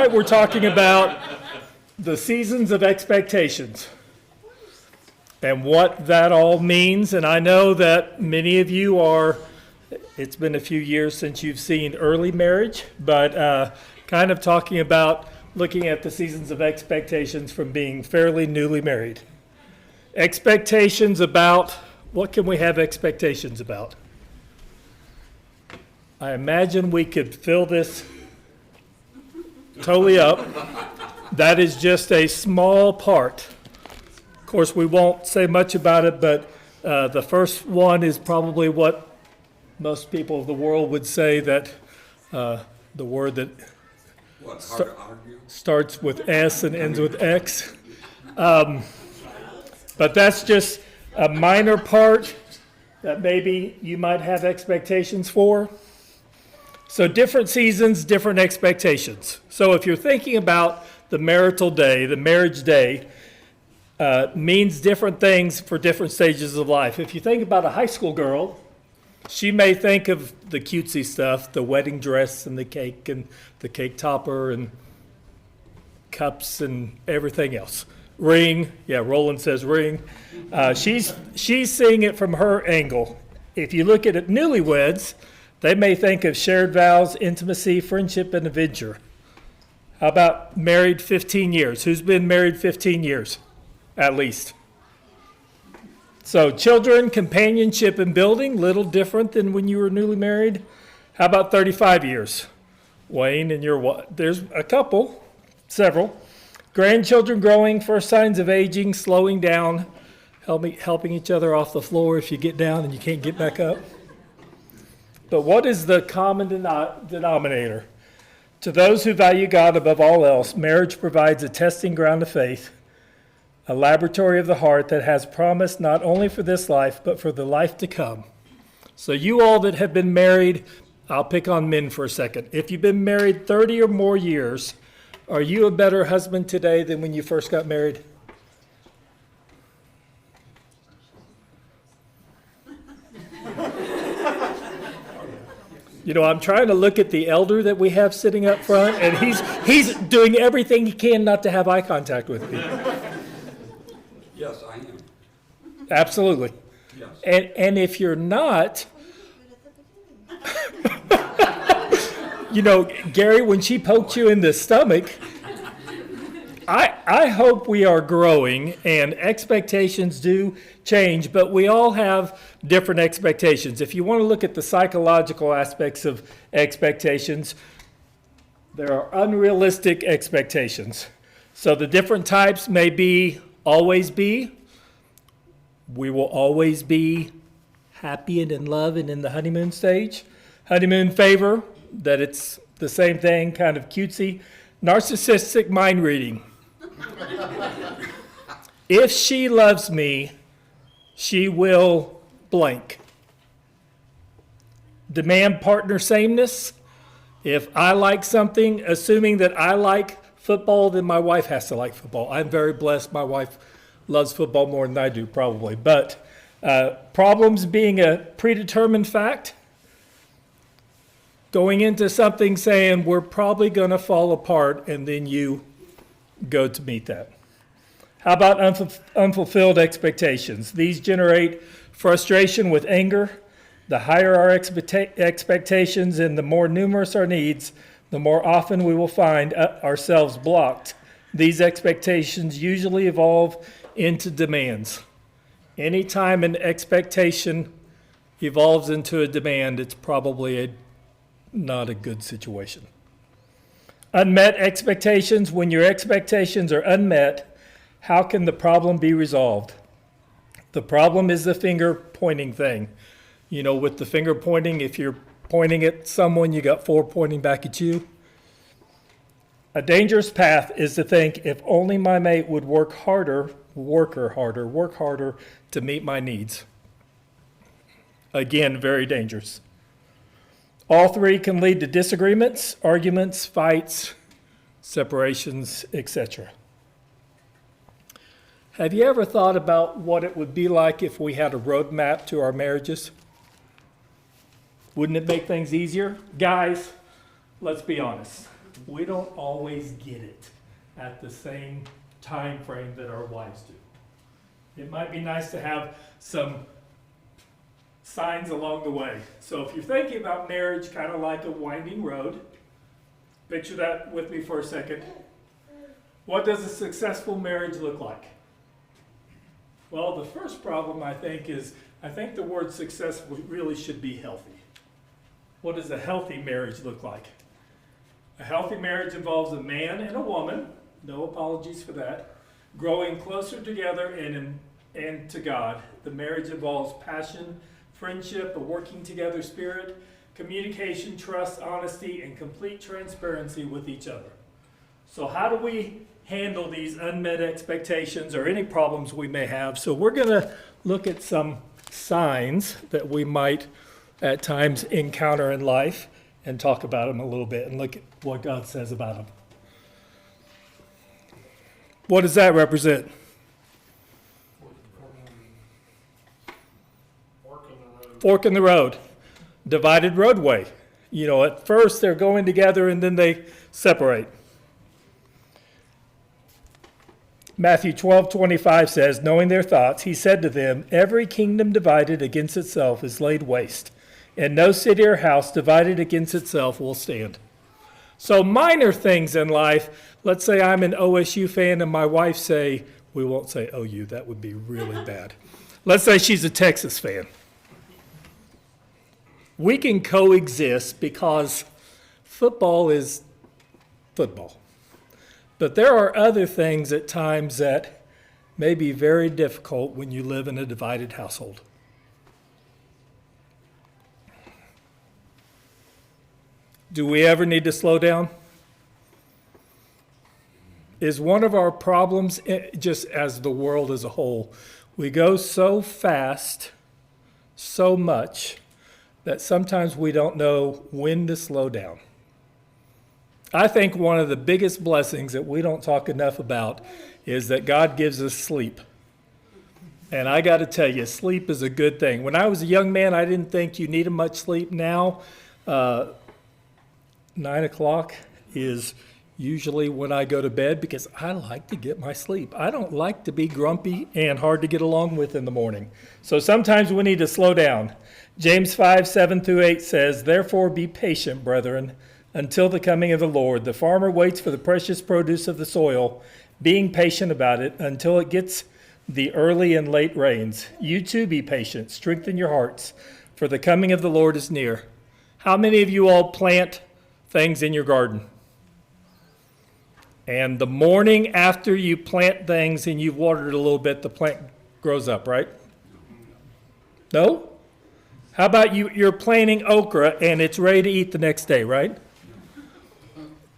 Tonight we're talking about the seasons of expectations and what that all means. And I know that many of you it's been a few years since you've seen early marriage, but kind of talking about looking at the seasons of expectations from being fairly newly married. Expectations about, what can we have expectations about? I imagine we could fill this totally up. That is just a small part. Of course, we won't say much about it, but the first one is probably what most people of the world would say, that the word that starts with S and ends with X. But that's just a minor part that maybe you might have expectations for. So different seasons, different expectations. So if you're thinking about the marital day, the marriage day, means different things for different stages of life. If you think about a high school girl, she may think of the cutesy stuff, the wedding dress and the cake topper and cups and everything else. Ring, yeah, Roland says ring. She's seeing it from her angle. If you look at it newlyweds, they may think of shared vows, intimacy, friendship, and adventure. How about married 15 years? Who's been married 15 years, at least? So children, companionship, and building, little different than when you were newly married. How about 35 years? Wayne and your what? There's a couple, several. Grandchildren growing, first signs of aging, slowing down, helping each other off the floor if you get down and you can't get back up. But what is the common denominator? To those who value God above all else, marriage provides a testing ground of faith, a laboratory of the heart that has promise not only for this life, but for the life to come. So you all that have been married, I'll pick on men for a second. If you've been married 30 or more years, are you a better husband today than when you first got married? You know, I'm trying to look at the elder that we have sitting up front, and he's doing everything he can not to have eye contact with me. Yes, I am. Absolutely. Yes. And if you're not, you know, Gary, when she poked you in the stomach, I hope we are growing, and expectations do change, but we all have different expectations. If you want to look at the psychological aspects of expectations, there are unrealistic expectations. So the different types may be always be. We will always be happy and in love and in the honeymoon stage. Honeymoon favor, that it's the same thing, kind of cutesy. Narcissistic mind reading. If she loves me, she will blank. Demand partner sameness. If I like something, assuming that I like football, then my wife has to like football. I'm very blessed. My wife loves football more than I do, probably. But problems being a predetermined fact. Going into something saying we're probably going to fall apart, and then you go to meet that. How about unfulfilled expectations? These generate frustration with anger. The higher our expectations and the more numerous our needs, the more often we will find ourselves blocked. These expectations usually evolve into demands. Anytime an expectation evolves into a demand, it's probably not a good situation. Unmet expectations. When your expectations are unmet, how can the problem be resolved? The problem is the finger pointing thing. You know, with the finger pointing, if you're pointing at someone, you got 4 pointing back at you. A dangerous path is to think, if only my mate would work harder to meet my needs. Again, very dangerous. All three can lead to disagreements, arguments, fights, separations, etc. Have you ever thought about what it would be like if we had a roadmap to our marriages? Wouldn't it make things easier? Guys, let's be honest. we don't always get it at the same time frame that our wives do. It might be nice to have some signs along the way. So if you're thinking about marriage kind of like a winding road, picture that with me for a second. What does a successful marriage look like? Well, the first problem I think is, I think the word successful really should be healthy. What does a healthy marriage look like? A healthy marriage involves a man and a woman, no apologies for that, growing closer together and to God. The marriage involves passion, friendship, a working together spirit, communication, trust, honesty, and complete transparency with each other. So how do we handle these unmet expectations or any problems we may have? So we're going to look at some signs that we might at times encounter in life and talk about them a little bit and look at what God says about them. What does that represent? Fork in the road. Divided roadway. You know, at first they're going together and then they separate. Matthew 12:25 says, knowing their thoughts, he said to them, every kingdom divided against itself is laid waste, and no city or house divided against itself will stand. So minor things in life, let's say I'm an OSU fan and my wife say, we won't say OU, that would be really bad. Let's say she's a Texas fan. We can coexist because football is football. But there are other things at times that may be very difficult when you live in a divided household. Do we ever need to slow down? Is one of our problems, just as the world as a whole, we go so fast, so much, that sometimes we don't know when to slow down. I think one of the biggest blessings that we don't talk enough about is that God gives us sleep. And I got to tell you, sleep is a good thing. When I was a young man, I didn't think you needed much sleep. Now, 9 o'clock is usually when I go to bed because I like to get my sleep. I don't like to be grumpy and hard to get along with in the morning. So sometimes we need to slow down. James 5:7-8 says, therefore be patient, brethren, until the coming of the Lord. The farmer waits for the precious produce of the soil, being patient about it until it gets the early and late rains. You too be patient, strengthen your hearts, for the coming of the Lord is near. How many of you all plant things in your garden? And the morning after you plant things and you've watered it a little bit, the plant grows up, right? No? How about you're planting okra and it's ready to eat the next day, right?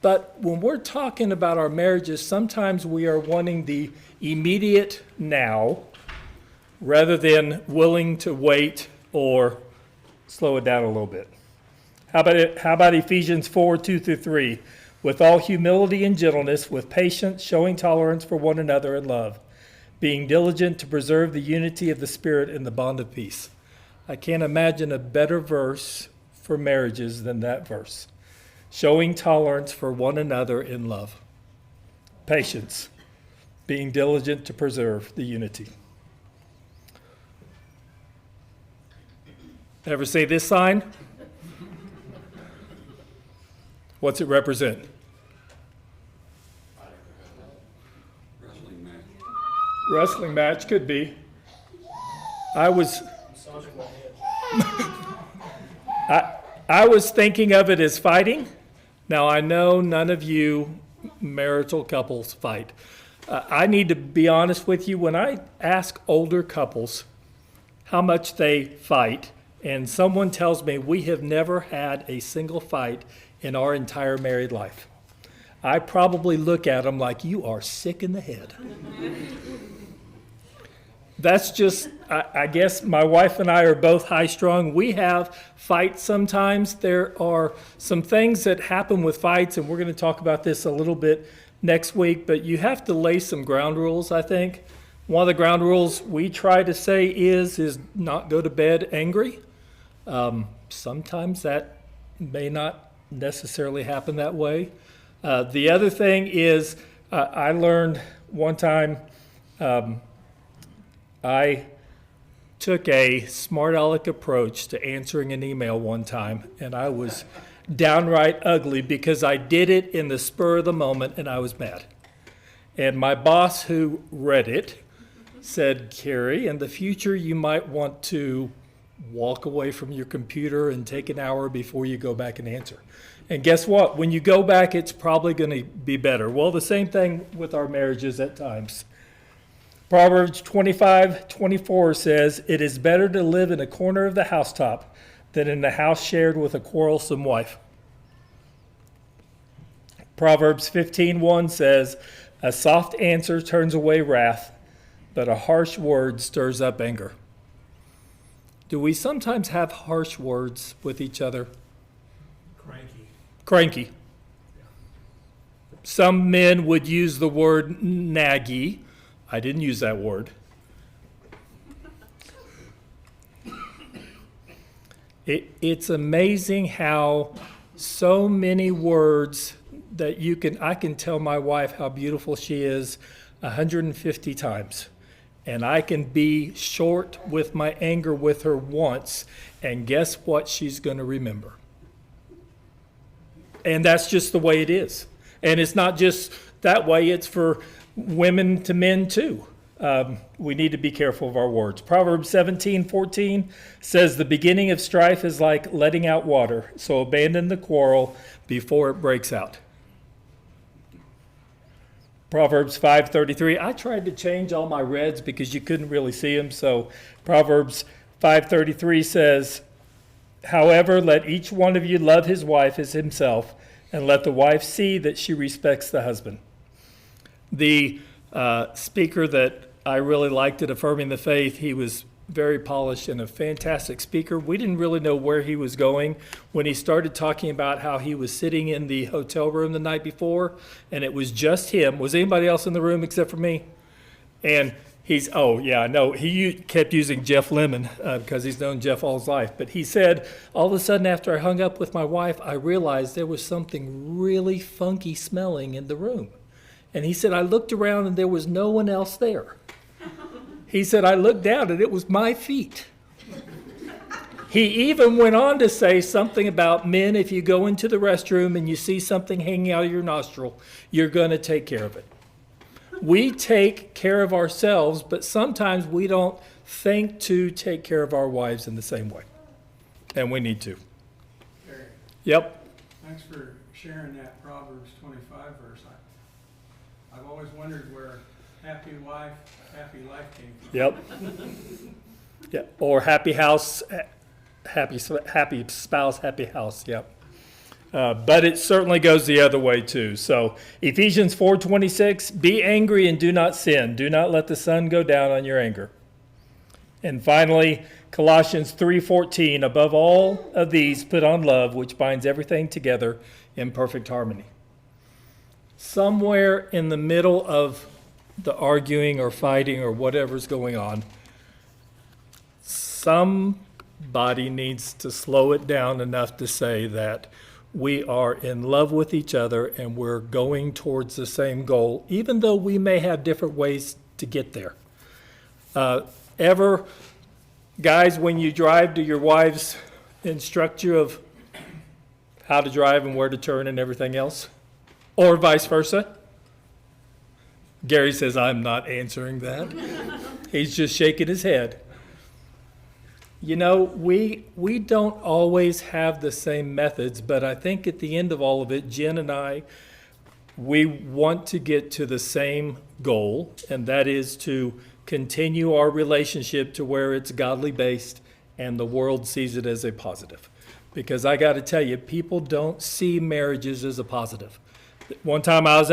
But when we're talking about our marriages, sometimes we are wanting the immediate now rather than willing to wait or slow it down a little bit. How about Ephesians 4:2-3? With all humility and gentleness, with patience, showing tolerance for one another in love, being diligent to preserve the unity of the Spirit in the bond of peace. I can't imagine a better verse for marriages than that verse. Showing tolerance for one another in love. Patience. Being diligent to preserve the unity. Ever see this sign? What's it represent? Wrestling match. Wrestling match could be. I was thinking of it as fighting. Now, I know none of you marital couples fight. I need to be honest with you. When I ask older couples how much they fight, and someone tells me we have never had a single fight in our entire married life, I probably look at them like, you are sick in the head. That's just, I guess my wife and I are both high-strung. We have fights sometimes. There are some things that happen with fights, and we're going to talk about this a little bit next week, but you have to lay some ground rules, I think. One of the ground rules we try to say is not go to bed angry. Sometimes that may not necessarily happen that way. The other thing is, I learned one time, I took a smart aleck approach to answering an email one time, and I was downright ugly because I did it in the spur of the moment and I was mad. And my boss, who read it, said, Carrie, in the future you might want to walk away from your computer and take an hour before you go back and answer. And guess what? When you go back, it's probably going to be better. Well, the same thing with our marriages at times. Proverbs 25:24 says, it is better to live in a corner of the housetop than in a house shared with a quarrelsome wife. Proverbs 15:1 says, a soft answer turns away wrath, but a harsh word stirs up anger. Do we sometimes have harsh words with each other? Cranky. Some men would use the word naggy. I didn't use that word. It's amazing how so many words that I can tell my wife how beautiful she is 150 times. And I can be short with my anger with her once, and guess what she's going to remember? And that's just the way it is. And it's not just that way, it's for women to men too. We need to be careful of our words. Proverbs 17:14 says, the beginning of strife is like letting out water, so abandon the quarrel before it breaks out. Proverbs 5:33. I tried to change all my reds because you couldn't really see them. So Proverbs 5:33 says, however, let each one of you love his wife as himself, and let the wife see that she respects the husband. The speaker that I really liked at Affirming the Faith, he was very polished and a fantastic speaker. We didn't really know where he was going when he started talking about how he was sitting in the hotel room the night before, and it was just him. Was anybody else in the room except for me? And he kept using Jeff Lemon because he's known Jeff all his life. But he said, all of a sudden after I hung up with my wife, I realized there was something really funky smelling in the room. And he said, I looked around and there was no one else there. He said, I looked down and it was my feet. He even went on to say something about men, if you go into the restroom and you see something hanging out of your nostril, you're going to take care of it. We take care of ourselves, but sometimes we don't think to take care of our wives in the same way. And we need to. Gary, Yep. thanks for sharing that Proverbs 25 verse. I've always wondered where happy wife, happy life came from. Yep. Yeah. Or happy house, happy spouse, happy house. Yep. But it certainly goes the other way too. So Ephesians 4:26, be angry and do not sin. Do not let the sun go down on your anger. And finally, Colossians 3:14, above all of these, put on love, which binds everything together in perfect harmony. Somewhere in the middle of the arguing or fighting or whatever's going on, somebody needs to slow it down enough to say that we are in love with each other and we're going towards the same goal, even though we may have different ways to get there. Guys, when you drive, do your wives instruct you of how to drive and where to turn and everything else? Or vice versa? Gary says, I'm not answering that. He's just shaking his head. You know, we don't always have the same methods, but I think at the end of all of it, Jen and I, we want to get to the same goal, and that is to continue our relationship to where it's godly based and the world sees it as a positive. Because I got to tell you, people don't see marriages as a positive. One time I was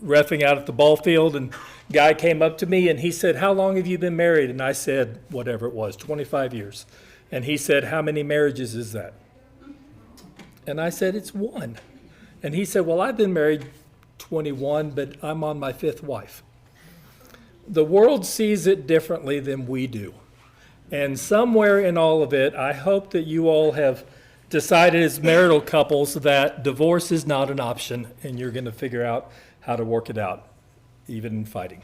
reffing out at the ball field, and a guy came up to me and he said, how long have you been married? And I said, whatever it was, 25 years. And he said, how many marriages is that? And I said, it's one. And he said, well, I've been married 21, but I'm on my 5th wife. The world sees it differently than we do. And somewhere in all of it, I hope that you all have decided as marital couples that divorce is not an option and you're going to figure out how to work it out, even in fighting.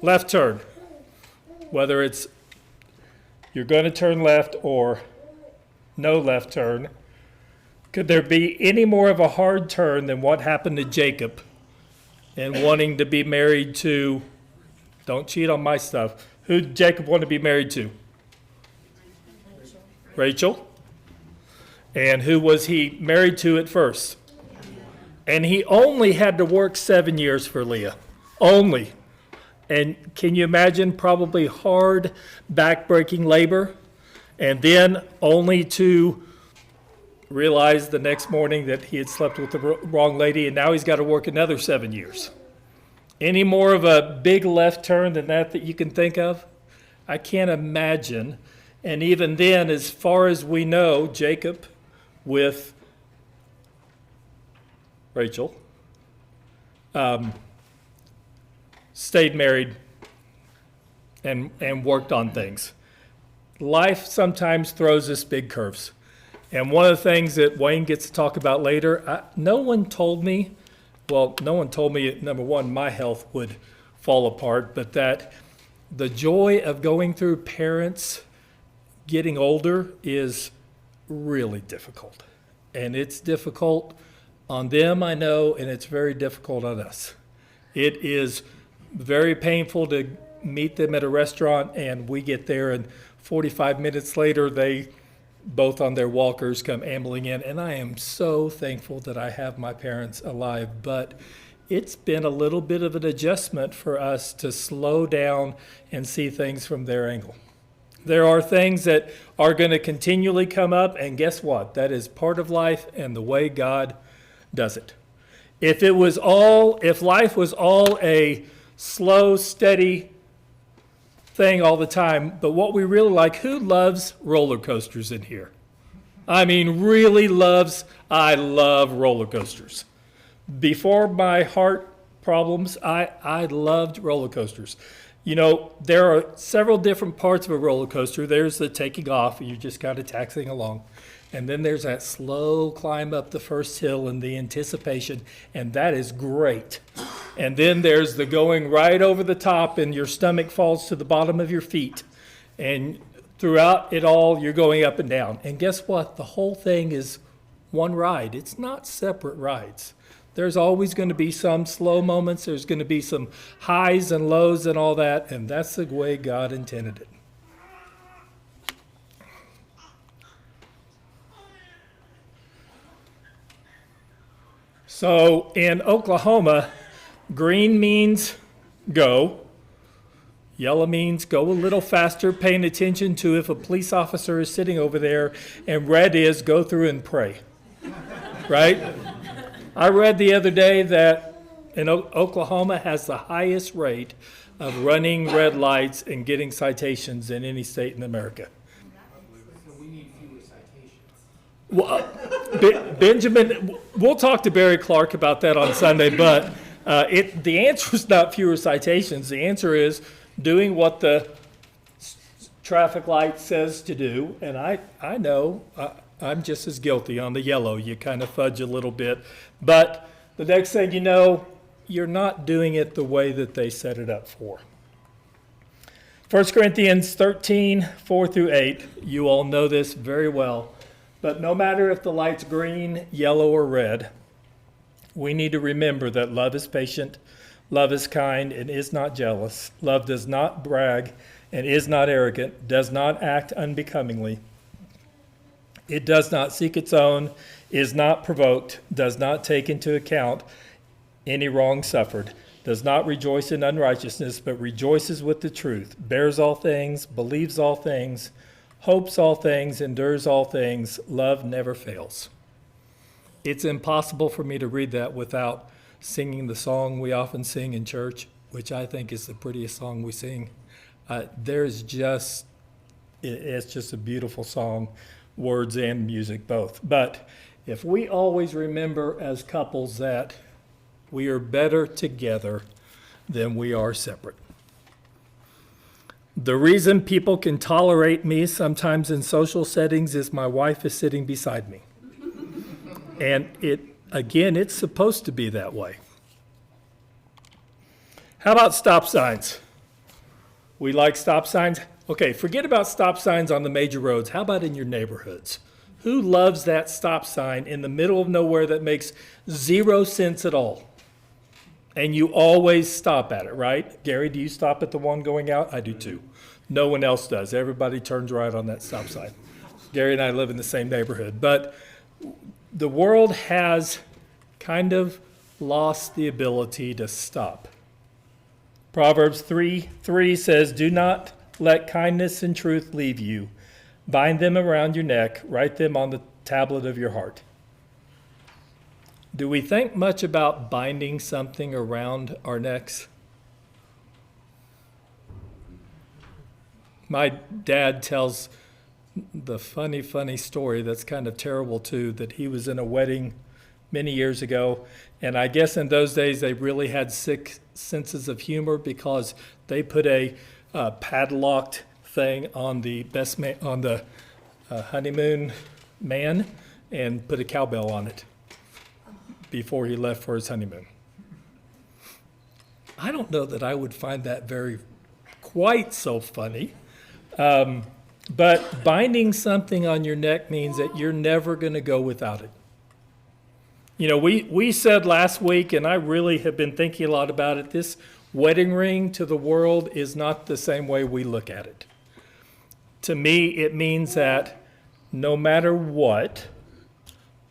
Left turn, whether it's you're going to turn left or no left turn, could there be any more of a hard turn than what happened to Jacob and wanting to be married to, don't cheat on my stuff, who did Jacob want to be married to? Rachel. And who was he married to at first? And he only had to work 7 years for Leah. Only. And can you imagine probably hard, backbreaking labor? And then only to realize the next morning that he had slept with the wrong lady, and now he's got to work another 7 years. Any more of a big left turn than that you can think of? I can't imagine. And even then, as far as we know, Jacob with Rachel stayed married and worked on things. Life sometimes throws us big curves. And one of the things that Wayne gets to talk about later, no one told me, number one, my health would fall apart, but that the joy of going through parents getting older is really difficult. And it's difficult on them, I know, and it's very difficult on us. It is very painful to meet them at a restaurant and we get there and 45 minutes later they both on their walkers come ambling in, and I am so thankful that I have my parents alive, but it's been a little bit of an adjustment for us to slow down and see things from their angle. There are things that are going to continually come up, and guess what? That is part of life and the way God does it. If life was all a slow, steady thing all the time, but what we really like, who loves roller coasters in here? I mean, I love roller coasters. Before my heart problems, I loved roller coasters. You know, there are several different parts of a roller coaster. There's the taking off, and you're just kind of taxiing along. And then there's that slow climb up the first hill and the anticipation, and that is great. And then there's the going right over the top and your stomach falls to the bottom of your feet. And throughout it all, you're going up and down. And guess what? The whole thing is one ride. It's not separate rides. There's always going to be some slow moments. There's going to be some highs and lows and all that. And that's the way God intended it. So in Oklahoma, green means go. Yellow means go a little faster, paying attention to if a police officer is sitting over there. And red is go through and pray. Right? I read the other day that Oklahoma has the highest rate of running red lights and getting citations in any state in America. So we need fewer citations. Well, Benjamin, we'll talk to Barry Clark about that on Sunday, but the answer is not fewer citations. The answer is doing what the traffic light says to do. And I know I'm just as guilty on the yellow. You kind of fudge a little bit. But the next thing you know, you're not doing it the way that they set it up for. 1 Corinthians 13, 4 through 8. You all know this very well. But no matter if the light's green, yellow, or red, we need to remember that love is patient, love is kind, and is not jealous. Love does not brag and is not arrogant, does not act unbecomingly. It does not seek its own, is not provoked, does not take into account any wrong suffered, does not rejoice in unrighteousness, but rejoices with the truth, bears all things, believes all things, hopes all things, endures all things. Love never fails. It's impossible for me to read that without singing the song we often sing in church, which I think is the prettiest song we sing. It's just a beautiful song, words and music both. But if we always remember as couples that we are better together than we are separate. The reason people can tolerate me sometimes in social settings is my wife is sitting beside me. And again, it's supposed to be that way. How about stop signs? We like stop signs. Okay, forget about stop signs on the major roads. How about in your neighborhoods? Who loves that stop sign in the middle of nowhere that makes zero sense at all? And you always stop at it, right? Gary, do you stop at the one going out? I do too. No one else does. Everybody turns right on that stop sign. Gary and I live in the same neighborhood. But the world has kind of lost the ability to stop. Proverbs 3:3 says, "Do not let kindness and truth leave you. Bind them around your neck, write them on the tablet of your heart." Do we think much about binding something around our necks? My dad tells the funny story that's kind of terrible too, that he was in a wedding many years ago, and I guess in those days they really had sick senses of humor because they put a padlocked thing on the honeymoon man and put a cowbell on it before he left for his honeymoon. I don't know that I would find that quite so funny. But binding something on your neck means that you're never going to go without it. You know, we said last week, and I really have been thinking a lot about it, this wedding ring to the world is not the same way we look at it. To me, it means that no matter what,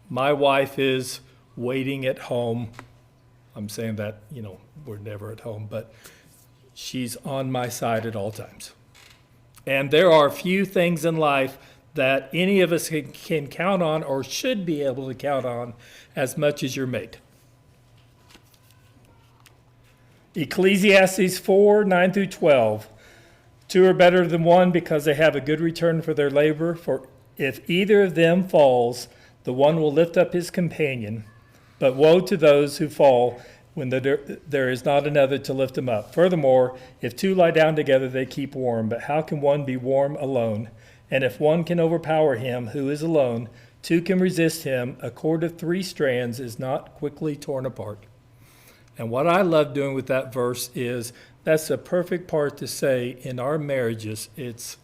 my wife is waiting at home. I'm saying that, we're never at home, but she's on my side at all times. And there are few things in life that any of us can count on or should be able to count on as much as your mate. Ecclesiastes 4:9-12. Two are better than one because they have a good return for their labor. For if either of them falls, the one will lift up his companion. But woe to those who fall when there is not another to lift them up. Furthermore, if two lie down together, they keep warm. But how can one be warm alone? And if one can overpower him who is alone, two can resist him. A cord of 3 strands is not quickly torn apart. And what I love doing with that verse is that's a perfect part to say in our marriages, it's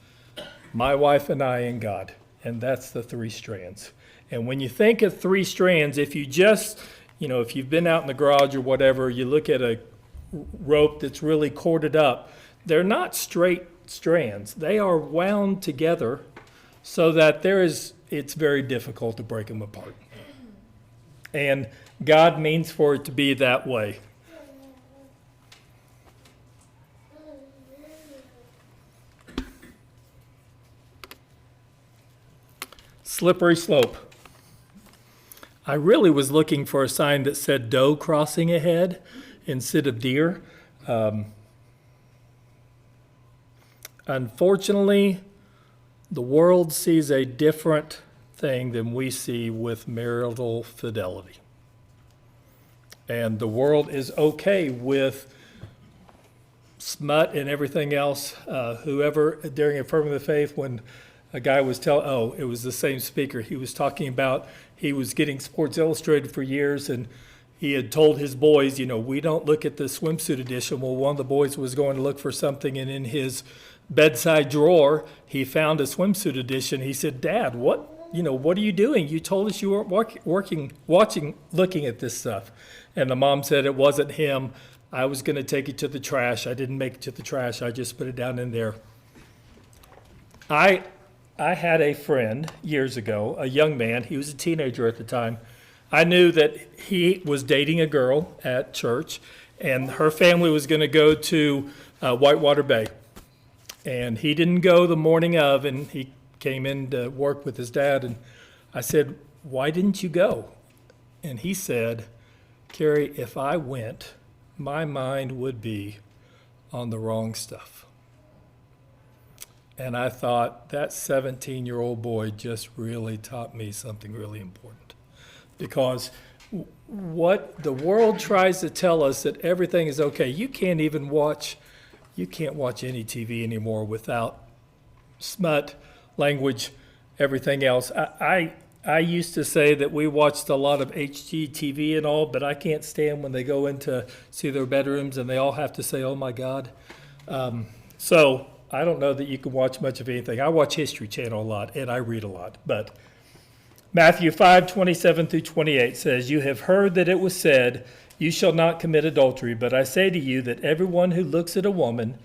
my wife and I and God. And that's the 3 strands. And when you think of 3 strands, if you just, if you've been out in the garage or whatever, you look at a rope that's really corded up, they're not straight strands. They are wound together so that it's very difficult to break them apart. And God means for it to be that way. Slippery slope. I really was looking for a sign that said doe crossing ahead instead of deer. Unfortunately, the world sees a different thing than we see with marital fidelity. And the world is okay with smut and everything else. Whoever, during Affirmative Faith, when a guy was it was the same speaker. He was talking about he was getting Sports Illustrated for years, and he had told his boys, we don't look at the swimsuit edition. Well, one of the boys was going to look for something, and in his bedside drawer, he found a swimsuit edition. He said, "Dad, what are you doing? You told us you weren't looking at this stuff." And the mom said it wasn't him. I was going to take it to the trash. I didn't make it to the trash. I just put it down in there. I had a friend years ago, a young man. He was a teenager at the time. I knew that he was dating a girl at church, and her family was going to go to Whitewater Bay. And he didn't go the morning of, and he came in to work with his dad. And I said, "Why didn't you go?" And he said, "Carrie, if I went, my mind would be on the wrong stuff." And I thought, that 17-year-old boy just really taught me something really important. Because what the world tries to tell us that everything is okay. You can't even watch, you can't watch any TV anymore without smut, language, everything else. I used to say that we watched a lot of HGTV and all, but I can't stand when they go in to see their bedrooms and they all have to say, "Oh my God." So I don't know that you can watch much of anything. I watch History Channel a lot and I read a lot. But Matthew 5:27-28 says, "You have heard that it was said, 'You shall not commit adultery.' But I say to you that everyone who looks at a woman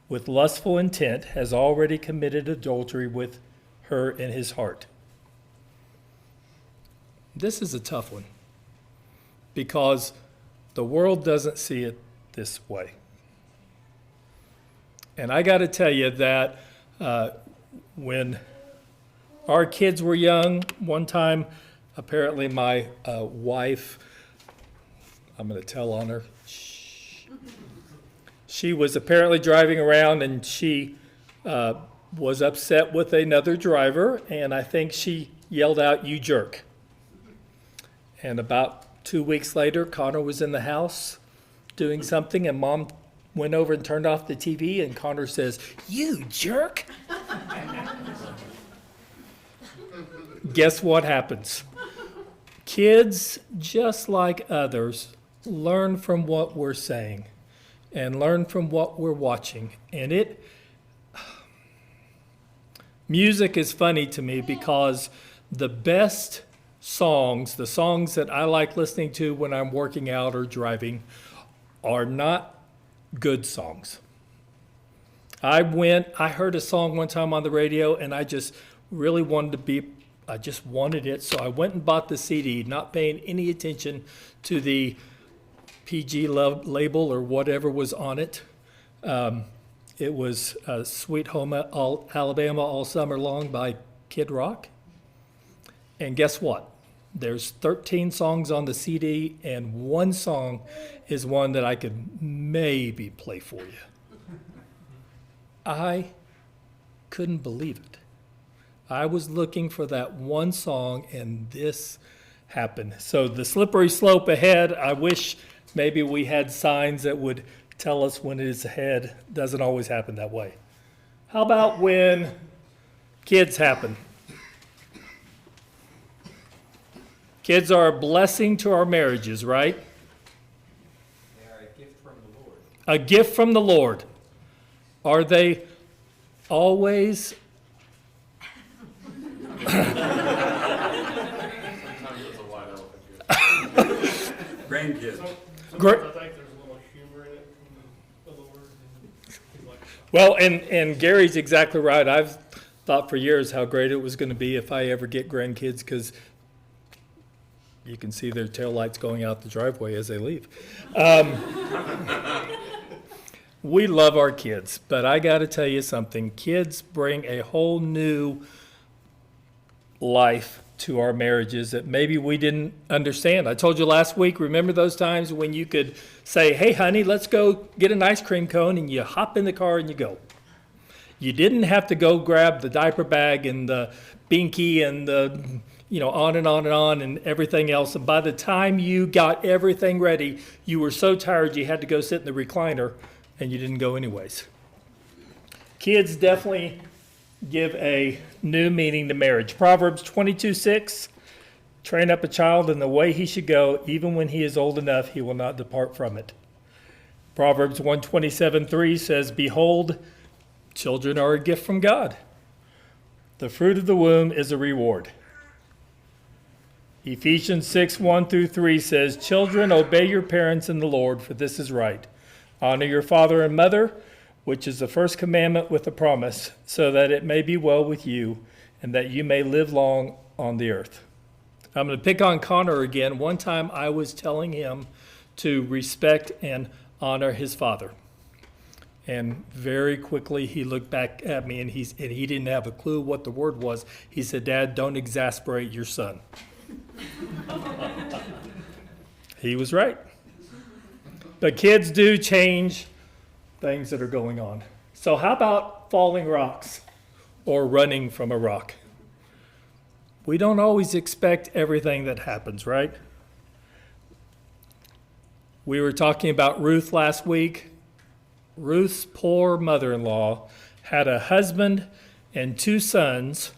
with lustful intent has already committed adultery with her in his heart." This is a tough one because the world doesn't see it this way. And I got to tell you that when our kids were young, one time, apparently my wife, I'm going to tell on her, she was apparently driving around and she was upset with another driver, and I think she yelled out, "You jerk." And about 2 weeks later, Connor was in the house doing something, and Mom went over and turned off the TV, and Connor says, "You jerk." Guess what happens? Kids, just like others, learn from what we're saying and learn from what we're watching. And music is funny to me because the best songs, the songs that I like listening to when I'm working out or driving, are not good songs. I heard a song one time on the radio and I just really I just wanted it, so I went and bought the CD, not paying any attention to the PG label or whatever was on it. It was Sweet Home Alabama All Summer Long by Kid Rock. And guess what? There's 13 songs on the CD, and one song is one that I could maybe play for you. I couldn't believe it. I was looking for that one song, and this happened. So the slippery slope ahead, I wish maybe we had signs that would tell us when it is ahead. Doesn't always happen that way. How about when kids happen? Kids are a blessing to our marriages, right? They are a gift from the Lord. A gift from the Lord. Are they always? Grandkids. Great. I think there's a little humor in it from the Lord. And things like that. Well, and Gary's exactly right. I've thought for years how great it was going to be if I ever get grandkids, because you can see their taillights going out the driveway as they leave. We love our kids, but I got to tell you something. Kids bring a whole new life to our marriages that maybe we didn't understand. I told you last week, remember those times when you could say, "Hey, honey, let's go get an ice cream cone," and you hop in the car and you go. You didn't have to go grab the diaper bag and the binky and the, on and on and on and everything else. And by the time you got everything ready, you were so tired you had to go sit in the recliner and you didn't go anyways. Kids definitely give a new meaning to marriage. Proverbs 22:6, "Train up a child in the way he should go, even when he is old enough, he will not depart from it." Proverbs 127:3 says, "Behold, children are a gift from God. The fruit of the womb is a reward." Ephesians 6:1-3 says, "Children, obey your parents in the Lord, for this is right. Honor your father and mother, which is the first commandment with a promise, so that it may be well with you and that you may live long on the earth." I'm going to pick on Connor again. One time I was telling him to respect and honor his father. And very quickly he looked back at me and he didn't have a clue what the word was. He said, "Dad, don't exasperate your son." He was right. But kids do change things that are going on. So how about falling rocks or running from a rock? We don't always expect everything that happens, right? We were talking about Ruth last week. Ruth's poor mother-in-law had a husband and 2 sons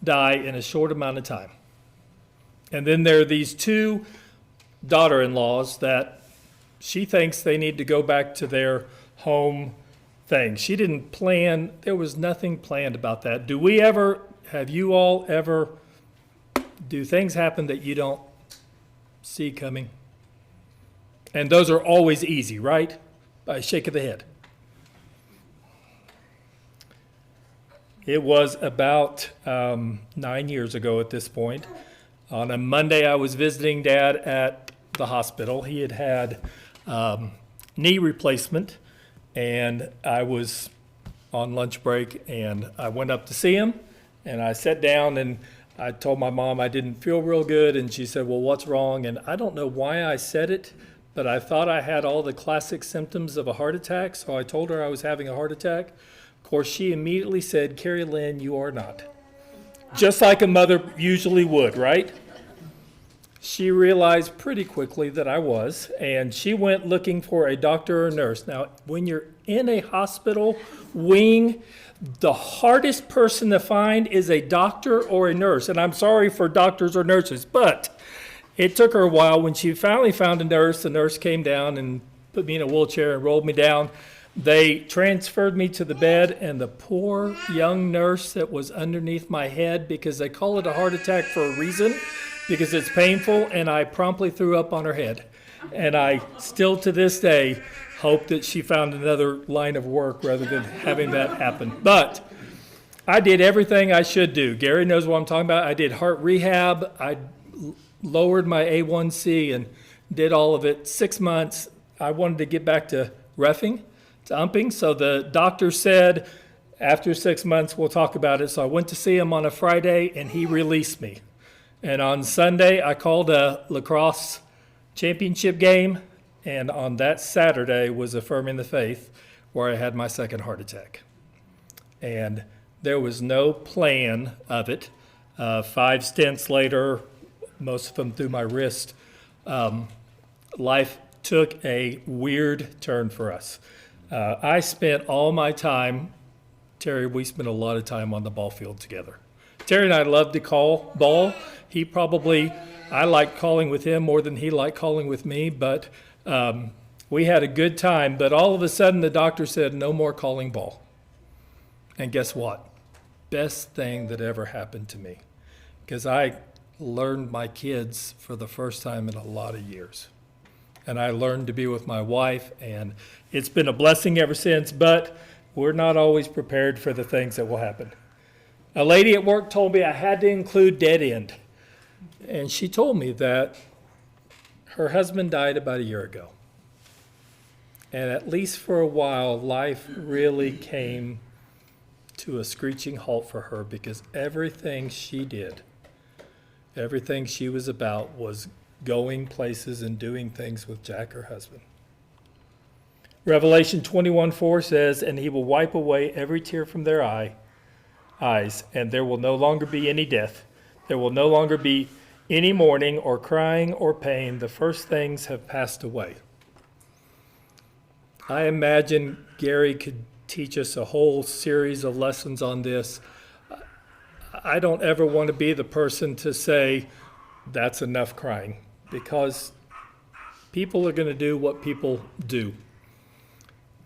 die in a short amount of time. And then there are these 2 daughter-in-laws that she thinks they need to go back to their home thing. She didn't plan, there was nothing planned about that. Have you all ever, do things happen that you don't see coming? And those are always easy, right? By a shake of the head. It was about 9 years ago at this point. On a Monday, I was visiting Dad at the hospital. He had had knee replacement, and I was on lunch break, and I went up to see him, and I sat down, and I told my mom I didn't feel real good, and she said, well, what's wrong? And I don't know why I said it, but I thought I had all the classic symptoms of a heart attack, so I told her I was having a heart attack. Of course, she immediately said, Carrie Lynn, you are not. Just like a mother usually would, right? She realized pretty quickly that I was, and she went looking for a doctor or nurse. Now, when you're in a hospital wing, the hardest person to find is a doctor or a nurse. And I'm sorry for doctors or nurses, but it took her a while. When she finally found a nurse, the nurse came down and put me in a wheelchair and rolled me down. They transferred me to the bed, and the poor young nurse that was underneath my head, because they call it a heart attack for a reason, because it's painful, and I promptly threw up on her head. And I still to this day hope that she found another line of work rather than having that happen. But I did everything I should do. Gary knows what I'm talking about. I did heart rehab. I lowered my A1C and did all of it. 6 months, I wanted to get back to reffing, to umping. So the doctor said, after 6 months, we'll talk about it. So I went to see him on a Friday, and he released me. And on Sunday, I called a lacrosse championship game, and on that Saturday was Affirming the Faith, where I had my second heart attack. And there was no plan of it. 5 stents later, most of them through my wrist, life took a weird turn for us. I spent all my time, Terry, we spent a lot of time on the ball field together. Terry and I loved to call ball. I liked calling with him more than he liked calling with me, but we had a good time. But all of a sudden, the doctor said, no more calling ball. And guess what? Best thing that ever happened to me, because I learned my kids for the first time in a lot of years. And I learned to be with my wife, and it's been a blessing ever since, but we're not always prepared for the things that will happen. A lady at work told me I had to include dead end. And she told me that her husband died about a year ago. And at least for a while, life really came to a screeching halt for her, because everything she did, everything she was about, was going places and doing things with Jack, her husband. Revelation 21:4 says, and he will wipe away every tear from their eyes, and there will no longer be any death. There will no longer be any mourning or crying or pain. The first things have passed away. I imagine Gary could teach us a whole series of lessons on this. I don't ever want to be the person to say, that's enough crying, because people are going to do what people do.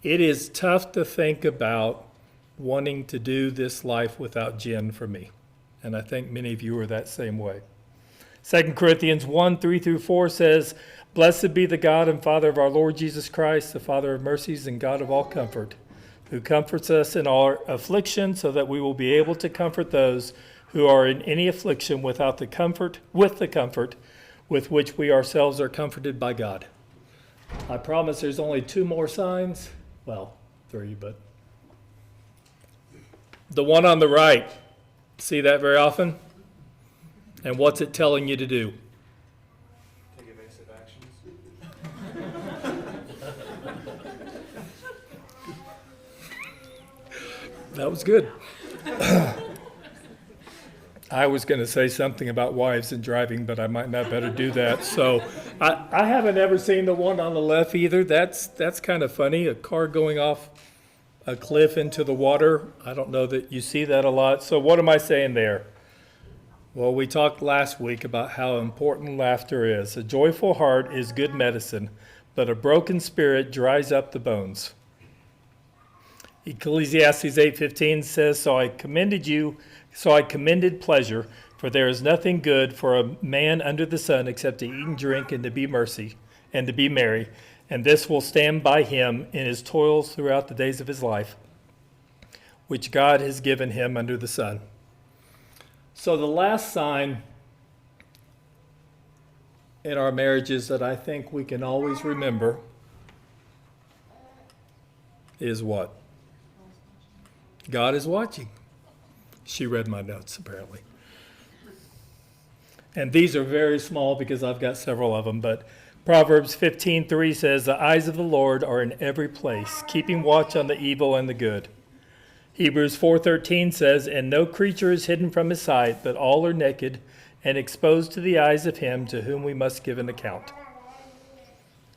It is tough to think about wanting to do this life without Jen for me. And I think many of you are that same way. 2 Corinthians 1:3-4 says, blessed be the God and Father of our Lord Jesus Christ, the Father of mercies and God of all comfort, who comforts us in our affliction, so that we will be able to comfort those who are in any affliction with the comfort with which we ourselves are comforted by God. I promise there's only 2 more signs. Well, 3, but the one on the right, see that very often? And what's it telling you to do? Take evasive actions. That was good. I was going to say something about wives and driving, but I might not better do that. So I haven't ever seen the one on the left either. That's kind of funny, a car going off a cliff into the water. I don't know that you see that a lot. So what am I saying there? Well, we talked last week about how important laughter is. A joyful heart is good medicine, but a broken spirit dries up the bones. Ecclesiastes 8:15 says, so I commended pleasure, for there is nothing good for a man under the sun except to eat and drink and to be merry, and this will stand by him in his toils throughout the days of his life, which God has given him under the sun. So the last sign in our marriages that I think we can always remember is what? God is watching. She read my notes, apparently. And these are very small because I've got several of them, but Proverbs 15:3 says, the eyes of the Lord are in every place, keeping watch on the evil and the good. Hebrews 4:13 says, and no creature is hidden from his sight, but all are naked and exposed to the eyes of him to whom we must give an account.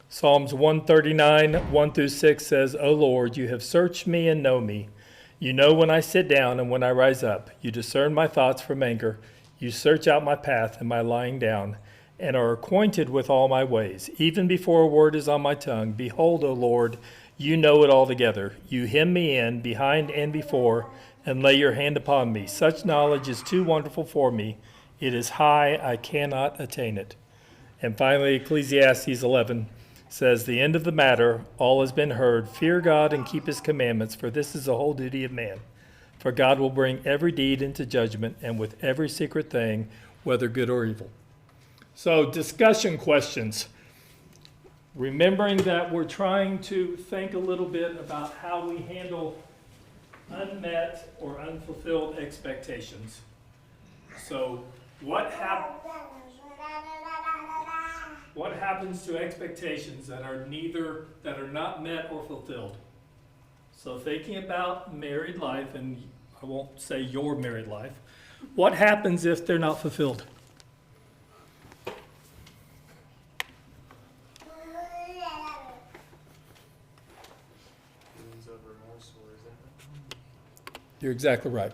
Psalms 139, 1-6 says, O Lord, you have searched me and know me. You know when I sit down and when I rise up. You discern my thoughts from anger. You search out my path and my lying down, and are acquainted with all my ways. Even before a word is on my tongue, behold, O Lord, you know it altogether. You hem me in, behind and before, and lay your hand upon me. Such knowledge is too wonderful for me. It is high, I cannot attain it. And finally, Ecclesiastes 11 says, the end of the matter, all has been heard. Fear God and keep his commandments, for this is the whole duty of man. For God will bring every deed into judgment, and with every secret thing, whether good or evil. So, discussion questions. Remembering that we're trying to think a little bit about how we handle unmet or unfulfilled expectations. So, what happens to expectations that are not met or fulfilled? So thinking about married life, and I won't say your married life, what happens if they're not fulfilled? Feelings of remorse or resentment. You're exactly right.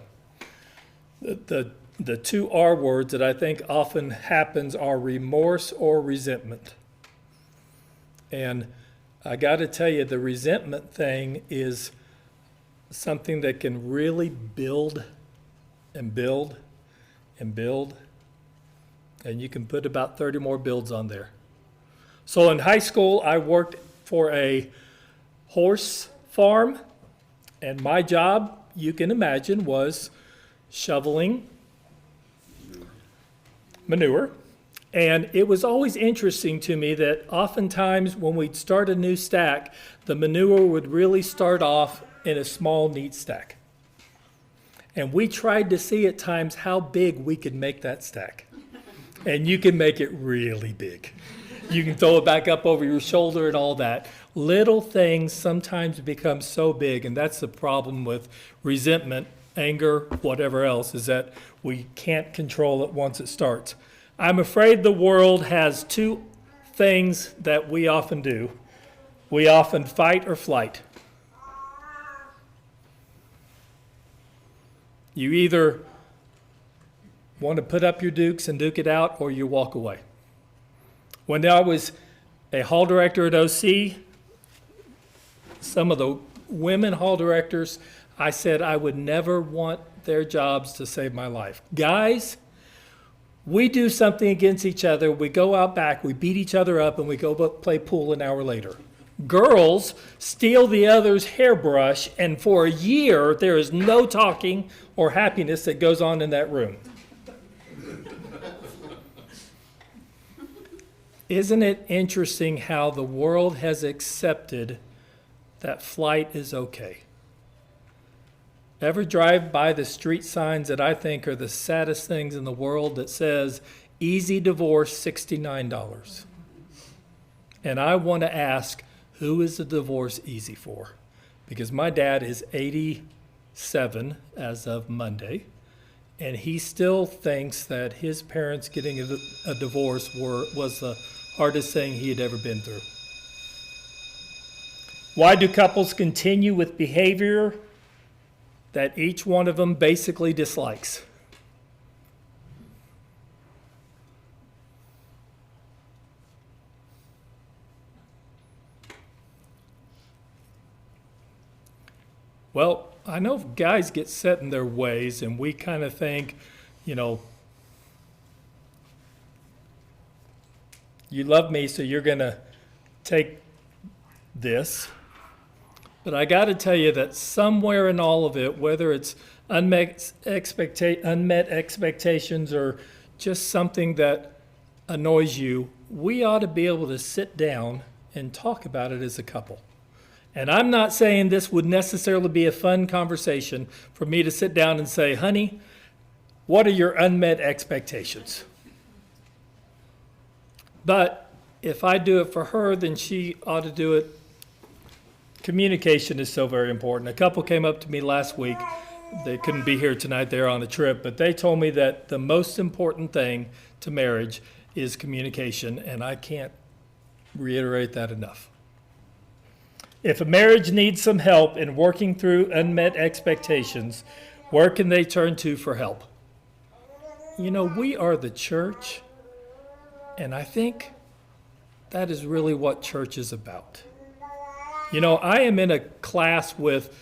The two R words that I think often happens are remorse or resentment. And I got to tell you, the resentment thing is something that can really build and build and build. And you can put about 30 more builds on there. So in high school, I worked for a horse farm. And my job, you can imagine, was shoveling manure. And it was always interesting to me that oftentimes when we'd start a new stack, the manure would really start off in a small, neat stack. And we tried to see at times how big we could make that stack. And you can make it really big. You can throw it back up over your shoulder and all that. Little things sometimes become so big, and that's the problem with resentment, anger, whatever else, is that we can't control it once it starts. I'm afraid the world has two things that we often do. We often fight or flight. You either want to put up your dukes and duke it out, or you walk away. When I was a hall director at OC, some of the women hall directors, I said I would never want their jobs to save my life. Guys, we do something against each other, we go out back, we beat each other up, and we go play pool an hour later. Girls steal the other's hairbrush, and for a year, there is no talking or happiness that goes on in that room. Isn't it interesting how the world has accepted that flight is okay? Ever drive by the street signs that I think are the saddest things in the world that says, easy divorce, $69? And I want to ask, who is the divorce easy for? Because my dad is 87 as of Monday, and he still thinks that his parents getting a divorce was the hardest thing he had ever been through. Why do couples continue with behavior that each one of them basically dislikes? Well, I know guys get set in their ways, and we kind of think, you love me, so you're going to take this. But I got to tell you that somewhere in all of it, whether it's unmet expectations or just something that annoys you, we ought to be able to sit down and talk about it as a couple. And I'm not saying this would necessarily be a fun conversation for me to sit down and say, honey, what are your unmet expectations? But if I do it for her, then she ought to do it. Communication is so very important. A couple came up to me last week. They couldn't be here tonight. They're on a trip. But they told me that the most important thing to marriage is communication. And I can't reiterate that enough. If a marriage needs some help in working through unmet expectations, where can they turn to for help? We are the church, and I think that is really what church is about. I am in a class with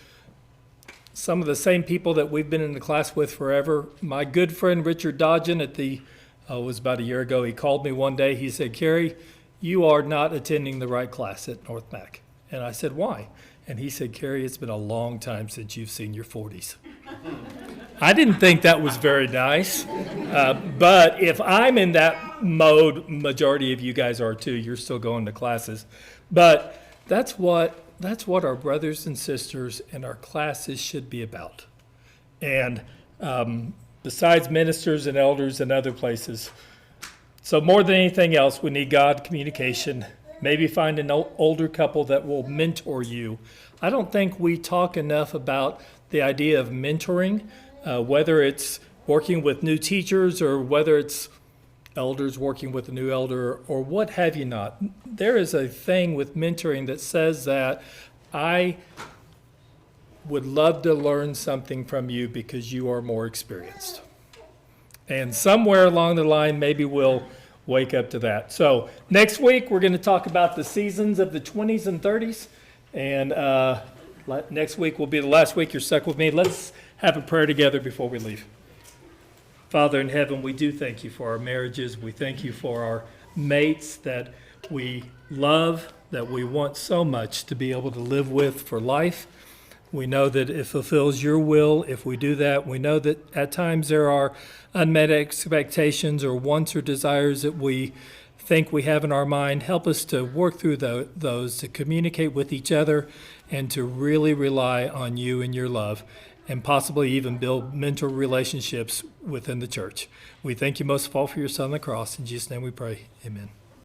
some of the same people that we've been in the class with forever. My good friend Richard Dodgen it was about a year ago, he called me one day. He said, Kerry, you are not attending the right class at North Mac. And I said, why? And he said, Kerry, it's been a long time since you've seen your 40s. I didn't think that was very nice. But if I'm in that mode, majority of you guys are too. You're still going to classes. But that's what our brothers and sisters and our classes should be about. And besides ministers and elders and other places. So more than anything else, we need God, communication. Maybe find an older couple that will mentor you. I don't think we talk enough about the idea of mentoring, whether it's working with new teachers or whether it's elders working with a new elder or what have you not. There is a thing with mentoring that says that I would love to learn something from you because you are more experienced. And somewhere along the line, maybe we'll wake up to that. So next week, we're going to talk about the seasons of the 20s and 30s. And next week will be the last week you're stuck with me. Let's have a prayer together before we leave. Father in heaven, we do thank you for our marriages. We thank you for our mates that we love, that we want so much to be able to live with for life. We know that it fulfills your will if we do that. We know that at times there are unmet expectations or wants or desires that we think we have in our mind. Help us to work through those, to communicate with each other, and to really rely on you and your love, and possibly even build mentor relationships within the church. We thank you most of all for your Son on the cross. In Jesus' name we pray. Amen.